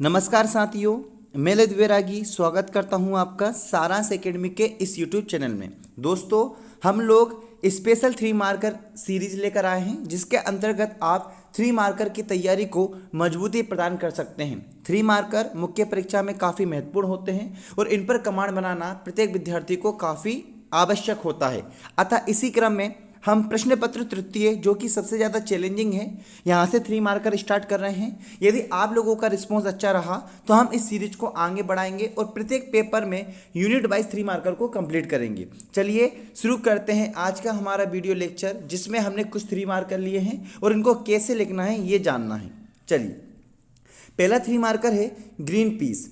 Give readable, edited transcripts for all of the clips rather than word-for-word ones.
नमस्कार साथियों, मैं ललित वैरागी स्वागत करता हूं आपका सारांश एकेडमी के इस यूट्यूब चैनल में। दोस्तों, हम लोग स्पेशल 3 मार्कर सीरीज लेकर आए हैं, जिसके अंतर्गत आप 3 मार्कर की तैयारी को मजबूती प्रदान कर सकते हैं। 3 मार्कर मुख्य परीक्षा में काफ़ी महत्वपूर्ण होते हैं और इन पर कमांड बनाना प्रत्येक विद्यार्थी को काफ़ी आवश्यक होता है। अतः इसी क्रम में हम प्रश्न पत्र तृतीय, जो कि सबसे ज़्यादा चैलेंजिंग है, यहाँ से 3 मार्कर स्टार्ट कर रहे हैं। यदि आप लोगों का रिस्पॉन्स अच्छा रहा तो हम इस सीरीज को आगे बढ़ाएंगे और प्रत्येक पेपर में यूनिट वाइज 3 मार्कर को कंप्लीट करेंगे। चलिए शुरू करते हैं आज का हमारा वीडियो लेक्चर, जिसमें हमने कुछ 3 मार्कर लिए हैं और इनको कैसे लिखना है ये जानना है। चलिए, पहला 3 मार्कर है ग्रीन पीस।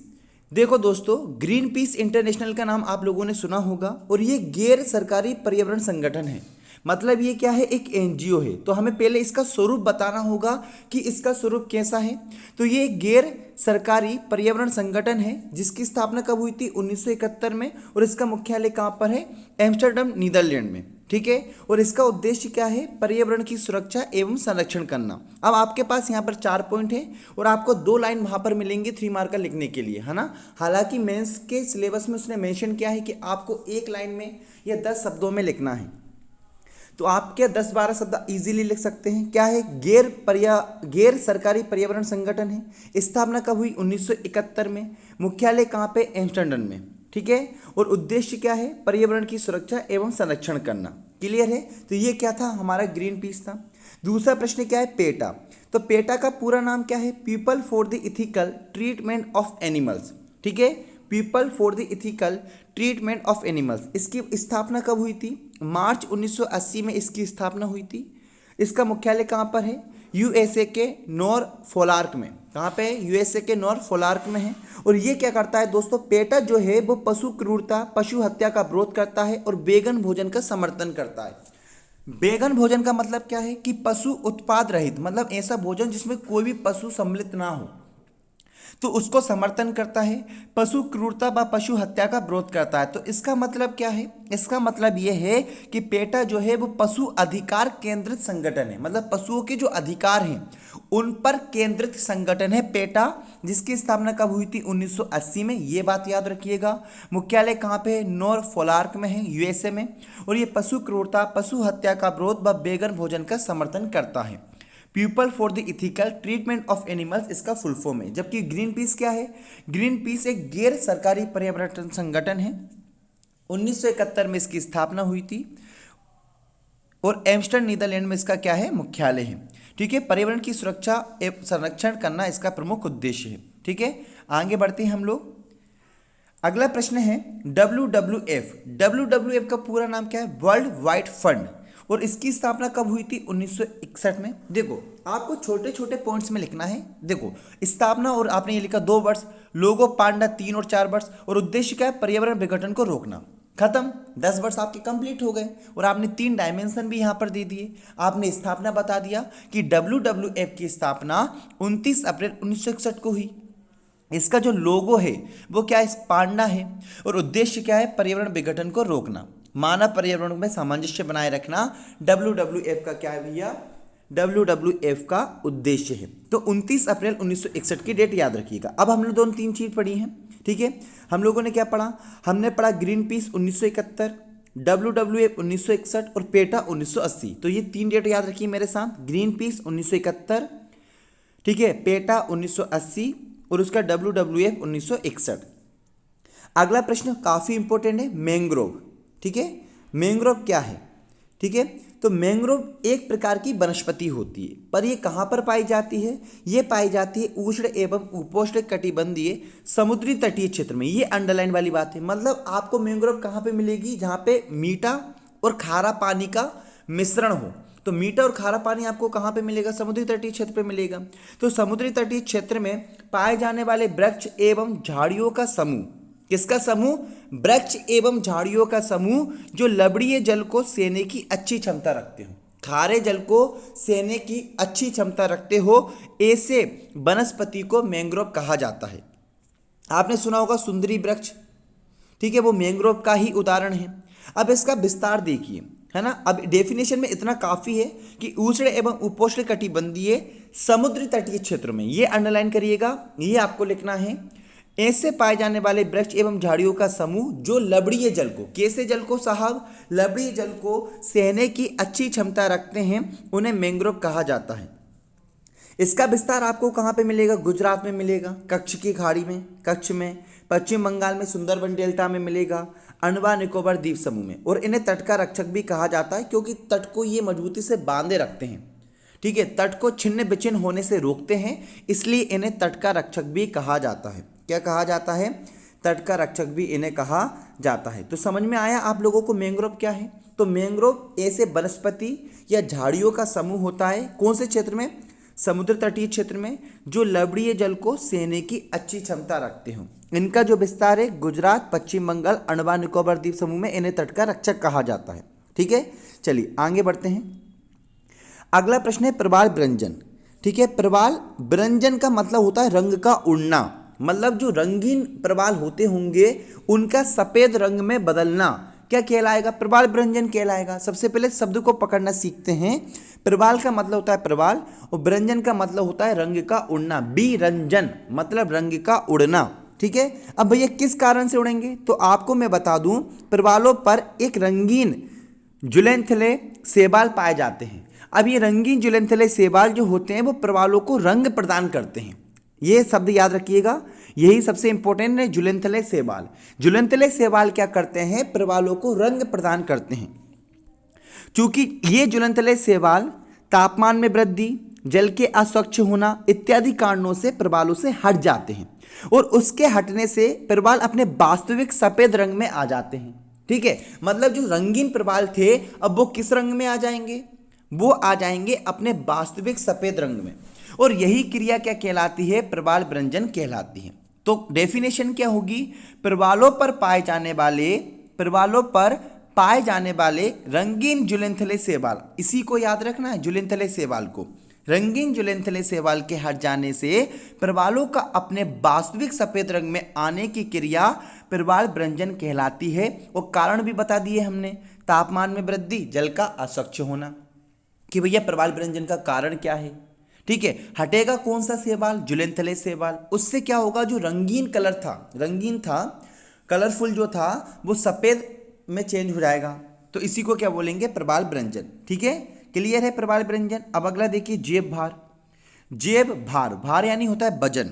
देखो दोस्तों, ग्रीन पीस इंटरनेशनल का नाम आप लोगों ने सुना होगा और ये गैर सरकारी पर्यावरण संगठन है। मतलब ये क्या है, एक एनजीओ है। तो हमें पहले इसका स्वरूप बताना होगा कि इसका स्वरूप कैसा है। तो ये गैर सरकारी पर्यावरण संगठन है, जिसकी स्थापना कब हुई थी? 1971 में। और इसका मुख्यालय कहाँ पर है? एम्स्टर्डम, नीदरलैंड में। ठीक है। और इसका उद्देश्य क्या है? पर्यावरण की सुरक्षा एवं संरक्षण करना। अब आपके पास यहाँ पर 4 पॉइंट है और आपको 2 लाइन वहाँ पर मिलेंगे 3 मार्कर लिखने के लिए, है ना। हालांकि मेंस के सिलेबस में उसने मेंशन किया है कि आपको 1 लाइन में या 10 शब्दों में लिखना है। तो आप क्या 10-12 शब्द इजीली लिख सकते हैं। क्या है? गैर सरकारी पर्यावरण संगठन है। स्थापना कब हुई? 1971 में। मुख्यालय कहाँ पे? एम्स्टर्डम में। ठीक है। और उद्देश्य क्या है? पर्यावरण की सुरक्षा एवं संरक्षण करना। क्लियर है। तो ये क्या था? हमारा ग्रीन पीस था। दूसरा प्रश्न क्या है? पेटा। तो पेटा का पूरा नाम क्या है? People for the ethical treatment of animals. ठीक है। People for the ethical treatment of animals. इसकी स्थापना कब हुई थी? मार्च 1980 में इसकी स्थापना हुई थी। इसका मुख्यालय कहाँ पर है? यूएसए के नॉरफोलार्क में। कहाँ पे है? यूएसए के नॉरफोलार्क में है। और ये क्या करता है दोस्तों? पेटा जो है वो पशु क्रूरता, पशु हत्या का विरोध करता है और वेगन भोजन का समर्थन करता है। वेगन भोजन का मतलब क्या है? कि पशु उत्पाद रहित, मतलब ऐसा भोजन जिसमें कोई भी पशु सम्मिलित ना हो, तो उसको समर्थन करता है। पशु क्रूरता व पशु हत्या का विरोध करता है। तो इसका मतलब क्या है? इसका मतलब यह है कि पेटा जो है वो पशु अधिकार केंद्रित संगठन है। मतलब पशुओं के जो अधिकार हैं उन पर केंद्रित संगठन है पेटा, जिसकी स्थापना कब हुई थी? 1980 में। ये बात याद रखिएगा। मुख्यालय कहाँ पे है? नॉरफोलार्क में है, यूएसए में। और ये पशु क्रूरता, पशु हत्या का विरोध व वेगन भोजन का समर्थन करता है। People for the ethical treatment of animals इसका फुल फॉर्म है। जबकि ग्रीन पीस क्या है? ग्रीन पीस एक गैर सरकारी पर्यावरण संगठन है। 1971 में इसकी स्थापना हुई थी और एम्स्टर्डम, नीदरलैंड में इसका क्या है? मुख्यालय है। ठीक है। पर्यावरण की सुरक्षा एवं संरक्षण करना इसका प्रमुख उद्देश्य है। ठीक है। आगे बढ़ते हैं हम लोग। अगला प्रश्न है WWF। WWF का पूरा नाम क्या है? World wide fund. और इसकी स्थापना कब हुई थी? 1961 में। देखो, आपको छोटे छोटे पॉइंट्स में लिखना है। देखो, स्थापना और आपने ये लिखा 2 वर्ष, लोगो पांडा 3 और 4 वर्ष, और उद्देश्य क्या है? पर्यावरण विघटन को रोकना। खत्म। 10 वर्ष आपके कंप्लीट हो गए और आपने 3 डायमेंशन भी यहाँ पर दे दिए। आपने स्थापना बता दिया कि WWF की स्थापना 29 अप्रैल 1961 को हुई। इसका जो लोगो है वो क्या है? पांडा है। और उद्देश्य क्या है? पर्यावरण विघटन को रोकना, मानव पर्यावरण में सामंजस्य बनाए रखना। WWF का क्या है भैया? WWF का उद्देश्य है। तो 29 अप्रैल 1961 की डेट याद रखिएगा। अब हम लोग दोनों 3 चीज पढ़ी हैं। ठीक है। हम लोगों ने क्या पढ़ा? हमने पढ़ा ग्रीन पीस 1971, WWF 1961 और पेटा 1980। तो ये 3 डेट याद रखिए मेरे साथ। ग्रीन पीस 1971, ठीक है, पेटा 1980 और उसका WWF 1961। अगला प्रश्न काफी इंपॉर्टेंट है, मैंग्रोव। ठीक है। मैंग्रोव क्या है? ठीक है। तो मैंग्रोव एक प्रकार की वनस्पति होती है, पर ये कहाँ पर पाई जाती है? ये पाई जाती है उष्ण एवं उपोष्ण कटिबंधीय समुद्री तटीय क्षेत्र में। ये अंडरलाइन वाली बात है। मतलब आपको मैंग्रोव कहाँ पे मिलेगी? जहाँ पे मीठा और खारा पानी का मिश्रण हो। तो मीठा और खारा पानी आपको कहाँ पे मिलेगा? समुद्री तटीय क्षेत्र पे मिलेगा। तो समुद्री तटीय क्षेत्र में पाए जाने वाले वृक्ष एवं झाड़ियों का समूह। किसका समूह? वृक्ष एवं झाड़ियों का समूह जो लवणीय जल को सेने की अच्छी क्षमता रखते हो, खारे जल को सेने की अच्छी क्षमता रखते हो, ऐसे वनस्पति को मैंग्रोव कहा जाता है। आपने सुना होगा सुंदरी वृक्ष। ठीक है। वो मैंग्रोव का ही उदाहरण है। अब इसका विस्तार देखिए, है ना। अब डेफिनेशन में इतना काफ़ी है कि उष्ण एवं उपोष्ण कटिबंधीय समुद्र तटीय क्षेत्रों में, ये अंडरलाइन करिएगा, ये आपको लिखना है। ऐसे पाए जाने वाले वृक्ष एवं झाड़ियों का समूह जो लवणीय जल को, कैसे जल को साहब, लवणीय जल को सहने की अच्छी क्षमता रखते हैं, उन्हें मैंग्रोव कहा जाता है। इसका विस्तार आपको कहाँ पे मिलेगा? गुजरात में मिलेगा, कच्छ की खाड़ी में, कच्छ में, पश्चिम बंगाल में सुंदरबन डेल्टा में मिलेगा, अंडमान निकोबार द्वीप समूह में। और इन्हें तट का रक्षक भी कहा जाता है क्योंकि तट को ये मजबूती से बांधे रखते हैं, ठीक है, तट को छिन्न विच्छिन्न होने से रोकते हैं, इसलिए इन्हें तट का रक्षक भी कहा जाता है। क्या कहा जाता है? तट का रक्षक भी इन्हें कहा जाता है। तो समझ में आया आप लोगों को मैंग्रोव क्या है? तो मैंग्रोव ऐसे वनस्पति या झाड़ियों का समूह होता है, कौन से क्षेत्र में? समुद्र तटीय क्षेत्र में, जो लवणीय जल को सहने की अच्छी क्षमता रखते हो। इनका जो विस्तार है गुजरात, पश्चिम बंगाल, अंडमान निकोबार द्वीप समूह में, इन्हें तट का रक्षक कहा जाता है। ठीक है, चलिए आगे बढ़ते हैं। अगला प्रश्न है प्रवाल व्यंजन। ठीक है, प्रवाल व्यंजन का मतलब होता है रंग का उड़ना, मतलब जो रंगीन प्रवाल होते होंगे उनका सफेद रंग में बदलना क्या कहलाएगा? प्रवाल व्यंजन कहलाएगा। सबसे पहले शब्द को पकड़ना सीखते हैं। प्रवाल का मतलब होता है प्रवाल और व्यंजन का मतलब होता है रंग का उड़ना। बिरंजन मतलब रंग का उड़ना। ठीक है, अब भैया किस कारण से उड़ेंगे? तो आपको मैं बता दूं, प्रवालों पर एक रंगीन जुलेंथले शैवाल पाए जाते हैं। अब ये रंगीन जुलेंथले शैवाल जो होते हैं वो प्रवालों को रंग प्रदान करते हैं। ये शब्द याद रखिएगा, यही सबसे इंपॉर्टेंट है, जुलेंथले शैवाल। जुलेंथले शैवाल क्या करते हैं? प्रवालों को रंग प्रदान करते हैं। चूंकि ये जुलेंथले शैवाल तापमान में वृद्धि, जल के अस्वच्छ होना इत्यादि कारणों से प्रवालों से हट जाते हैं और उसके हटने से प्रवाल अपने वास्तविक सफेद रंग में आ जाते हैं। ठीक है, मतलब जो रंगीन प्रवाल थे अब वो किस रंग में आ जाएंगे? वो आ जाएंगे अपने वास्तविक सफेद रंग में। और यही क्रिया क्या कहलाती है? प्रवाल व्यंजन कहलाती है। तो डेफिनेशन क्या होगी? प्रवालों पर पाए जाने वाले रंगीन जुलेंथले शैवाल, इसी को याद रखना है, जुलेंथले शैवाल को। रंगीन जुलेंथले शैवाल के हट जाने से प्रवालों का अपने वास्तविक सफेद रंग में आने की क्रिया प्रवाल व्यंजन कहलाती है। और कारण भी बता दिए हमने, तापमान में वृद्धि, जल का अस्वच्छ होना, कि भैया प्रवाल व्यंजन का कारण क्या है। ठीक है, हटेगा कौन सा शैवाल? जुलेंथले शैवाल। उससे क्या होगा? जो रंगीन था, कलरफुल जो था, वो सफेद में चेंज हो जाएगा। तो इसी को क्या बोलेंगे? प्रवाल व्यंजन। ठीक है, क्लियर है प्रवाल व्यंजन। अब अगला देखिए, जेब भार। जेब भार, भार यानी होता है वजन,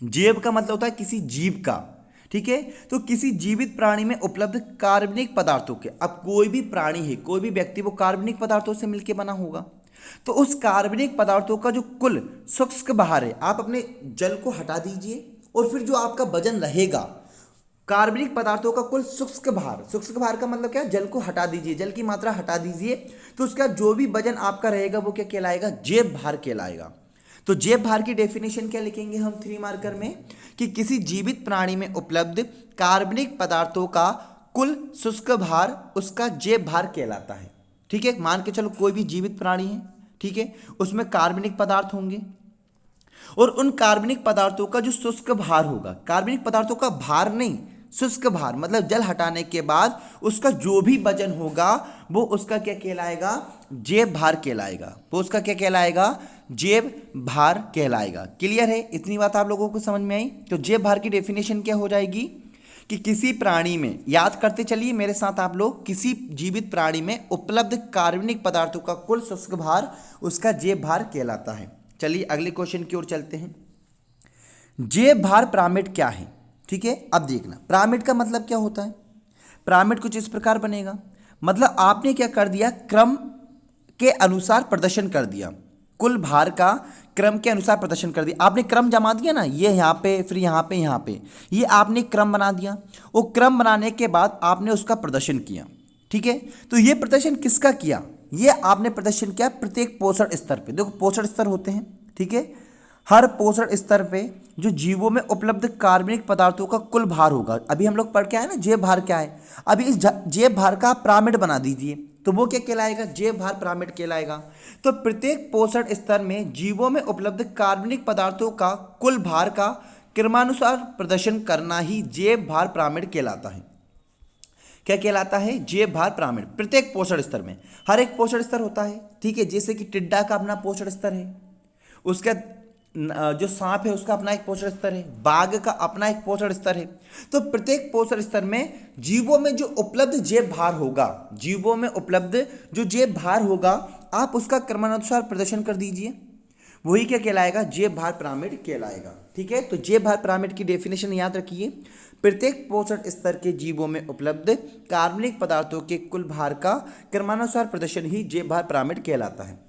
जेब का मतलब होता है किसी जीव का। ठीक है, तो किसी जीवित प्राणी में उपलब्ध कार्बनिक पदार्थों के, अब कोई भी प्राणी है, कोई भी व्यक्ति, वो कार्बनिक पदार्थों से मिलकर बना होगा, तो उस कार्बनिक पदार्थों का जो कुल शुष्क भार है, आप अपने जल को हटा दीजिए और फिर जो आपका वजन रहेगा, कार्बनिक पदार्थों का कुल शुष्क भार का मतलब क्या? जल को हटा दीजिए, जल की मात्रा हटा दीजिए, तो उसका जो भी वजन आपका रहेगा वो क्या कहलाएगा? जेब भार कहलाएगा। तो जेब भार की डेफिनेशन क्या लिखेंगे हम 3 मार्कर में? कि किसी जीवित प्राणी में उपलब्ध कार्बनिक पदार्थों का कुल शुष्क भार उसका जेब भार कहलाता है। ठीक है, मान के चलो कोई भी जीवित प्राणी है, ठीक है, उसमें कार्बनिक पदार्थ होंगे और उन कार्बनिक पदार्थों का जो शुष्क भार होगा, कार्बनिक पदार्थों का भार नहीं, शुष्क भार मतलब जल हटाने के बाद उसका जो भी वजन होगा वो उसका क्या कहलाएगा? जेब भार कहलाएगा। वो उसका क्या कहलाएगा? जेब भार कहलाएगा। क्लियर है? इतनी बात आप लोगों को समझ में आई? तो जेब भार की डेफिनेशन क्या हो जाएगी? कि किसी प्राणी में, याद करते चलिए मेरे साथ आप लोग, किसी जीवित प्राणी में उपलब्ध कार्बनिक पदार्थों का कुल शुष्क भार उसका जेब भार कहलाता है। चलिए अगले क्वेश्चन की ओर चलते हैं। जेब भार पिरामिड क्या है? ठीक है, अब देखना पिरामिड का मतलब क्या होता है। पिरामिड कुछ इस प्रकार बनेगा, मतलब आपने क्या कर दिया? क्रम के अनुसार प्रदर्शन कर दिया, कुल भार का क्रम के अनुसार प्रदर्शन कर दिया। आपने क्रम जमा दिया ना, ये यहाँ पे, फिर यहाँ पे, ये आपने क्रम बना दिया। वो क्रम बनाने के बाद आपने उसका प्रदर्शन किया। ठीक है, तो ये प्रदर्शन किसका किया? ये आपने प्रदर्शन किया प्रत्येक पोषण स्तर पे। देखो पोषण स्तर होते हैं, ठीक है, हर पोषण स्तर पे जो जीवों में उपलब्ध कार्बनिक पदार्थों का कुल भार होगा। अभी हम लोग पढ़ के आए ना जेब भार क्या है। अभी इस जेब भार का पिरामिड बना दीजिए, तो वो क्या कहलाएगा? जेब भार पिरामिड कहलाएगा। तो प्रत्येक पोषण स्तर में जीवों में उपलब्ध कार्बनिक पदार्थों का कुल भार का क्रमानुसार प्रदर्शन करना ही जेब भार पिरामिड कहलाता है। क्या कहलाता है? जेब भार पिरामिड। प्रत्येक पोषण स्तर में, हर एक पोषण स्तर होता है, ठीक है, जैसे कि टिड्डा का अपना पोषण स्तर है, उसका जो सांप है उसका अपना एक पोषण स्तर है, बाघ का अपना एक पोषण स्तर है। तो प्रत्येक पोषण स्तर में जीवों में जो उपलब्ध जैव भार होगा, जीवों में उपलब्ध जो जैव भार होगा, आप उसका क्रमानुसार प्रदर्शन कर दीजिए, वही क्या कहलाएगा, जैव भार पिरामिड कहलाएगा। ठीक है, तो जैव भार पिरामिड की डेफिनेशन याद रखिए, प्रत्येक पोषण स्तर के जीवों में उपलब्ध कार्बनिक पदार्थों के कुल भार का क्रमानुसार प्रदर्शन ही जैव भार पिरामिड कहलाता है।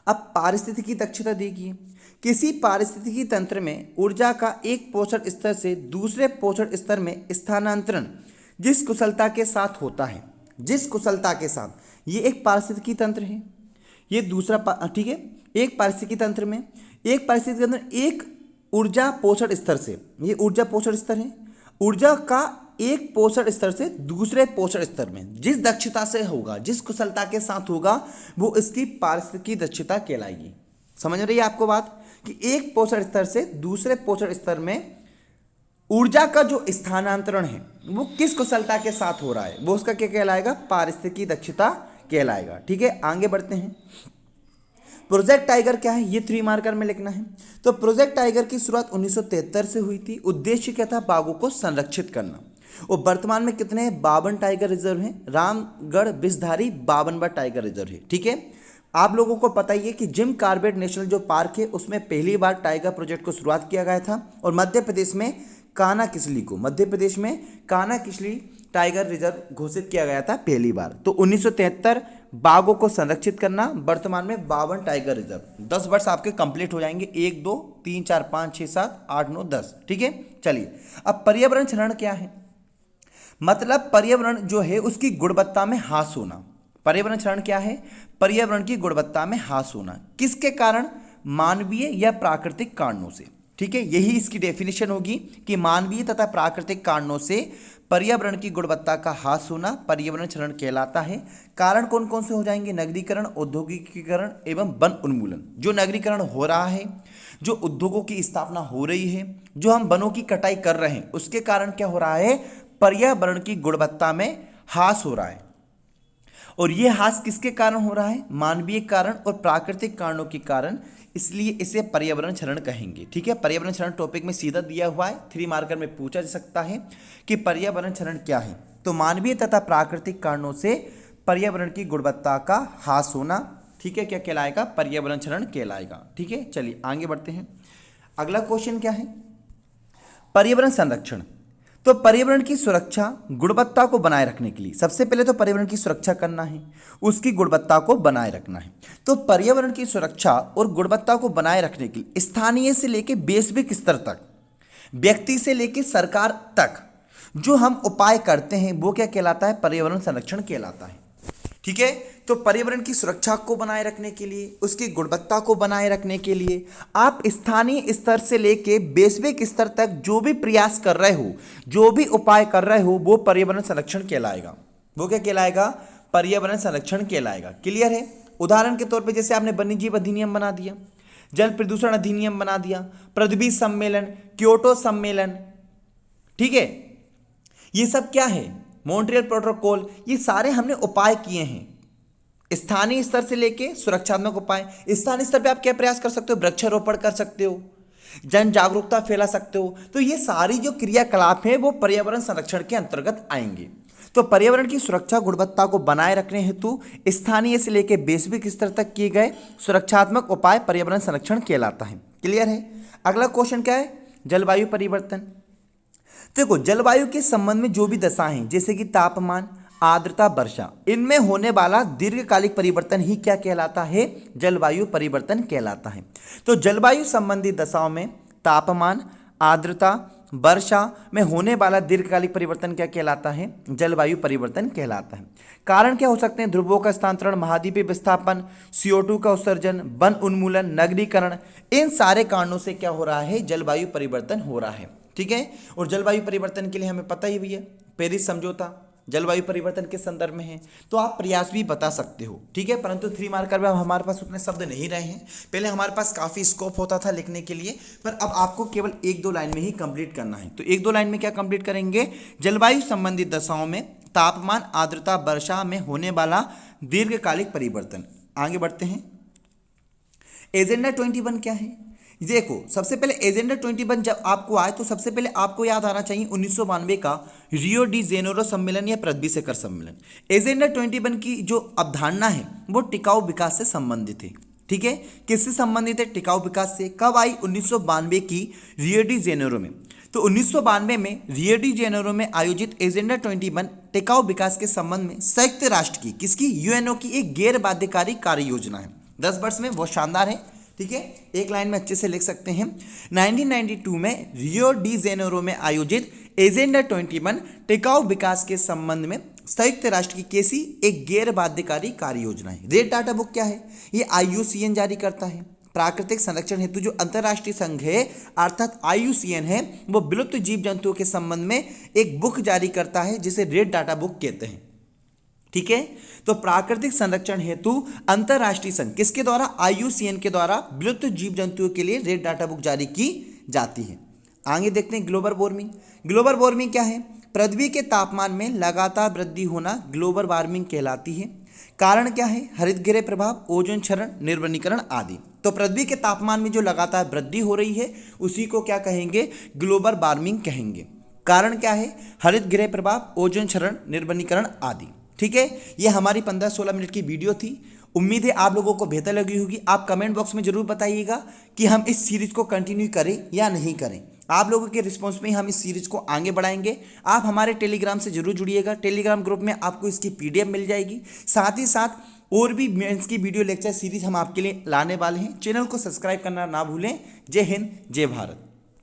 अब पारिस्थितिकी दक्षता देखिए, किसी पारिस्थितिकी तंत्र में ऊर्जा का एक पोषण स्तर से दूसरे पोषण स्तर में स्थानांतरण जिस कुशलता के साथ होता है, जिस कुशलता के साथ, ये एक पारिस्थितिकी तंत्र है, ये दूसरा ठीक है, एक पारिस्थितिकी तंत्र में एक पारिस्थितिकी तंत्र एक ऊर्जा पोषण स्तर से, ये ऊर्जा पोषण स्तर है, ऊर्जा का एक पोषण स्तर से दूसरे पोषण स्तर में जिस दक्षता से होगा, जिस कुशलता के साथ होगा, वो इसकी पारिस्थितिकी दक्षता कहलाएगी। समझ रही है आपको बात, कि एक पोषण स्तर से दूसरे पोषण स्तर में ऊर्जा का जो स्थानांतरण है वो किस कुशलता के साथ हो रहा है, वो उसका क्या कहलाएगा, पारिस्थितिकी दक्षता कहलाएगा। ठीक है, आगे बढ़ते हैं। प्रोजेक्ट टाइगर क्या है, ये 3 मार्कर में लिखना है। तो प्रोजेक्ट टाइगर की शुरुआत 1973 से हुई थी। उद्देश्य क्या था, बाघों को संरक्षित करना। और वर्तमान में कितने हैं, 52 टाइगर रिजर्व हैं। रामगढ़ विषधारी 52वां टाइगर रिजर्व है। ठीक है, आप लोगों को पता ही है कि जिम कॉर्बेट नेशनल जो पार्क है उसमें पहली बार टाइगर प्रोजेक्ट को शुरुआत किया गया था। और मध्य प्रदेश में कान्हा किसली टाइगर रिजर्व घोषित किया गया था पहली बार। तो 1973 बाघों को संरक्षित करना, वर्तमान में 52 टाइगर रिजर्व। 10 वर्ष आपके कंप्लीट हो जाएंगे, 1 2 3 4 5 6 7 8 9 10। ठीक है, चलिए अब पर्यावरण क्षरण क्या है, मतलब पर्यावरण जो है उसकी गुणवत्ता में ह्रास होना। पर्यावरण क्षरण क्या है, पर्यावरण की गुणवत्ता में ह्रास होना, किसके कारण, मानवीय या प्राकृतिक कारणों से। ठीक है, यही इसकी डेफिनेशन होगी कि मानवीय तथा प्राकृतिक कारणों से पर्यावरण की गुणवत्ता का ह्रास होना पर्यावरण क्षरण कहलाता है। कारण कौन कौन से हो जाएंगे, नगरीकरण, औद्योगिकीकरण एवं वन उन्मूलन। जो नगरीकरण हो रहा है, जो उद्योगों की स्थापना हो रही है, जो हम वनों की कटाई कर रहे हैं, उसके कारण क्या हो रहा है, पर्यावरण की गुणवत्ता में ह्रास हो रहा है। और यह ह्रास किसके कारण हो रहा है, मानवीय कारण और प्राकृतिक कारणों के कारण, इसलिए इसे पर्यावरण क्षरण कहेंगे। ठीक है, पर्यावरण क्षरण टॉपिक में सीधा दिया हुआ है, 3 मार्कर में पूछा जा सकता है कि पर्यावरण क्षरण क्या है। तो मानवीय तथा प्राकृतिक कारणों से पर्यावरण की गुणवत्ता का ह्रास होना, ठीक है, क्या कहलाएगा, पर्यावरण क्षरण कहलाएगा। ठीक है, चलिए आगे बढ़ते हैं। अगला क्वेश्चन क्या है, पर्यावरण संरक्षण। तो पर्यावरण की सुरक्षा गुणवत्ता को बनाए रखने के लिए सबसे पहले तो पर्यावरण की सुरक्षा करना है, उसकी गुणवत्ता को बनाए रखना है। तो पर्यावरण की सुरक्षा और गुणवत्ता को बनाए रखने के लिए स्थानीय से लेकर वैश्विक स्तर तक, व्यक्ति से लेकर सरकार तक जो हम उपाय करते हैं वो क्या कहलाता है, पर्यावरण संरक्षण कहलाता है। ठीक है, तो पर्यावरण की सुरक्षा को बनाए रखने के लिए, उसकी गुणवत्ता को बनाए रखने के लिए आप स्थानीय स्तर से लेके वैश्विक स्तर तक जो भी प्रयास कर रहे हो, जो भी उपाय कर रहे हो, वो पर्यावरण संरक्षण कहलाएगा। वो क्या कहलाएगा, पर्यावरण संरक्षण कहलाएगा। क्लियर है। उदाहरण के तौर पे जैसे आपने वन्यजीव अधिनियम बना दिया, जल प्रदूषण अधिनियम बना दिया, पृथ्वी सम्मेलन, क्योटो सम्मेलन, ठीक है, ये सब क्या है, मॉन्ट्रियल प्रोटोकॉल, ये सारे हमने उपाय किए हैं। स्थानीय स्तर से लेके सुरक्षात्मक उपाय, स्थानीय स्तर पे आप क्या प्रयास कर सकते हो, वृक्षारोपण कर सकते हो, जन जागरूकता फैला सकते हो। तो ये सारी जो क्रियाकलाप हैं वो पर्यावरण संरक्षण के अंतर्गत आएंगे। तो पर्यावरण की सुरक्षा गुणवत्ता को बनाए रखने हेतु स्थानीय से लेकर वैश्विक स्तर तक किए गए सुरक्षात्मक उपाय पर्यावरण संरक्षण कहलाता है। क्लियर है। अगला क्वेश्चन क्या है, जलवायु परिवर्तन। देखो, जलवायु के संबंध में जो भी दशाएं जैसे कि तापमान, आर्द्रता, वर्षा, इनमें होने वाला दीर्घकालिक परिवर्तन ही क्या कहलाता है, जलवायु परिवर्तन कहलाता है। तो जलवायु संबंधी दशाओं में तापमान, आर्द्रता, वर्षा में होने वाला दीर्घकालिक परिवर्तन क्या कहलाता है, जलवायु परिवर्तन कहलाता है। कारण क्या हो सकते हैं, ध्रुवों का स्थानांतरण, महाद्वीपीय विस्थापन, CO2 का उत्सर्जन, वन उन्मूलन, नगरीकरण, इन सारे कारणों से क्या हो रहा है, जलवायु परिवर्तन हो रहा है। ठीक है, और जलवायु परिवर्तन के लिए हमें पता ही भी है, पेरिस समझौता जलवायु परिवर्तन के संदर्भ में है, तो आप प्रयास भी बता सकते हो। ठीक है, परंतु 3 मार्कर में हमारे पास उतने शब्द नहीं रहे हैं। पहले हमारे पास काफ़ी स्कोप होता था लिखने के लिए, पर अब आपको केवल 1-2 लाइन में ही कंप्लीट करना है। तो 1-2 लाइन में क्या कंप्लीट करेंगे, जलवायु संबंधी दशाओं में तापमान, आर्द्रता, वर्षा में होने वाला दीर्घकालिक परिवर्तन। आगे बढ़ते हैं। एजेंडा 21 क्या है? देखो, सबसे पहले एजेंडा 21 जब आपको आए तो सबसे पहले आपको याद आना चाहिए 1992 का रियो डी जेनेरो सम्मेलन या पृथ्वी शिखर सम्मेलन। एजेंडा 21 की जो अवधारणा है वो टिकाऊ विकास से संबंधित है। ठीक है, किससे संबंधित है? टिकाऊ विकास से। कब आई? 1992 की रियो डी जेनेरो में। तो 1992 में रियो डी जेनेरो में आयोजित एजेंडा 21 टिकाऊ विकास के संबंध में संयुक्त राष्ट्र की, किसकी? यूएनओ की एक गैर बाध्यकारी कार्य योजना है। 10 वर्ष में बहुत शानदार है। ठीक है, एक लाइन में अच्छे से लिख सकते हैं। 1992 में रियो डी जेनेरो में आयोजित एजेंडा 21 टिकाऊ विकास के संबंध में संयुक्त राष्ट्र की कैसी? एक गैर बाध्यकारी कार्य योजना है। रेड डाटा बुक क्या है? ये IUCN जारी करता है। प्राकृतिक संरक्षण हेतु जो अंतर्राष्ट्रीय संघ है अर्थात IUCN है, वो विलुप्त जीव जंतुओं के संबंध में एक बुक जारी करता है जिसे रेड डाटा बुक कहते हैं। ठीक है, तो प्राकृतिक संरक्षण हेतु अंतर्राष्ट्रीय संघ किसके द्वारा? IUCN के द्वारा विलुप्त जीव जंतुओं के लिए रेड डाटा बुक जारी की जाती है। आगे देखते हैं ग्लोबल वार्मिंग। ग्लोबल वार्मिंग क्या है? पृथ्वी के तापमान में लगातार वृद्धि होना ग्लोबल वार्मिंग कहलाती है। कारण क्या है? हरितगृह प्रभाव, ओजोन क्षरण, निर्वनीकरण आदि। तो पृथ्वी के तापमान में जो लगातार वृद्धि हो रही है उसी को क्या कहेंगे? ग्लोबल वार्मिंग कहेंगे। कारण क्या है? हरितगृह प्रभाव, ओजोन क्षरण, निर्वनीकरण आदि। ठीक है, ये हमारी 15-16 मिनट की वीडियो थी। उम्मीद है आप लोगों को बेहतर लगी होगी। आप कमेंट बॉक्स में जरूर बताइएगा कि हम इस सीरीज को कंटिन्यू करें या नहीं करें। आप लोगों के रिस्पॉन्स में ही हम इस सीरीज को आगे बढ़ाएंगे। आप हमारे टेलीग्राम से जरूर जुड़िएगा। टेलीग्राम ग्रुप में आपको इसकी PDF मिल जाएगी। साथ ही साथ और भी मेंस की वीडियो लेक्चर सीरीज हम आपके लिए लाने वाले हैं। चैनल को सब्सक्राइब करना ना भूलें। जय हिंद, जय भारत।